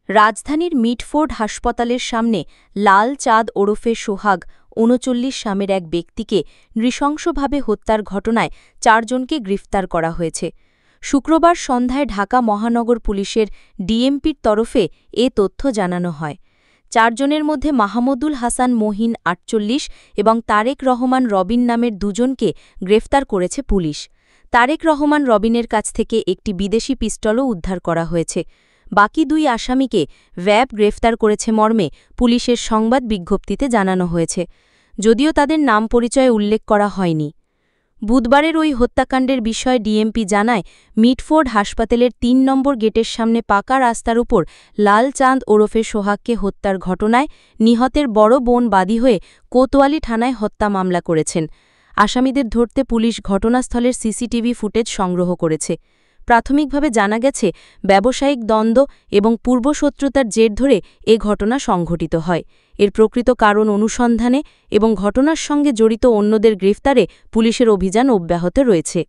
রাজধানীর মিটফোর্ড হাসপাতালের সামনে লাল চাঁদ ওরফে সোহাগ ৩৯ নামের এক ব্যক্তিকে নৃশংসভাবে হত্যার ঘটনায় ৪ জনকে গ্রেফতার করা হয়েছে। শুক্রবার সন্ধ্যায় ঢাকা মহানগর পুলিশের ডিএমপির তরফে এ তথ্য জানানো হয়। ৪ জনের মধ্যে মাহমুদুল হাসান মহিন ৪৮ এবং তারেক রহমান রবিন নামের দুজনকে গ্রেফতার করেছে পুলিশ। তারেক রহমান রবিনের কাছ থেকে একটি বিদেশি পিস্তলও উদ্ধার করা হয়েছে। বাকি ২ আসামিকে র্যাব গ্রেফতার করেছে মর্মে পুলিশের সংবাদ বিজ্ঞপ্তিতে জানানো হয়েছে, যদিও তাদের নাম পরিচয় উল্লেখ করা হয়নি। বুধবারের ওই হত্যাকাণ্ডের বিষয়ে ডিএমপি জানায়, মিটফোর্ড হাসপাতালের ৩ নম্বর গেটের সামনে পাকা রাস্তার উপর লাল চাঁদ ওরফে সোহাগকে হত্যার ঘটনায় নিহতের বড় বোন বাদী হয়ে কোতোয়ালি থানায় হত্যা মামলা করেছেন। আসামিদের ধরতে পুলিশ ঘটনাস্থলের সিসিটিভি ফুটেজ সংগ্রহ করেছে। প্রাথমিকভাবে জানা গেছে, ব্যবসায়িক দ্বন্দ্ব এবং পূর্বশত্রুতার জের ধরে এ ঘটনা সংঘটিত হয়। এর প্রকৃত কারণ অনুসন্ধানে এবং ঘটনার সঙ্গে জড়িত অন্যদের গ্রেফতারে পুলিশের অভিযান অব্যাহত রয়েছে।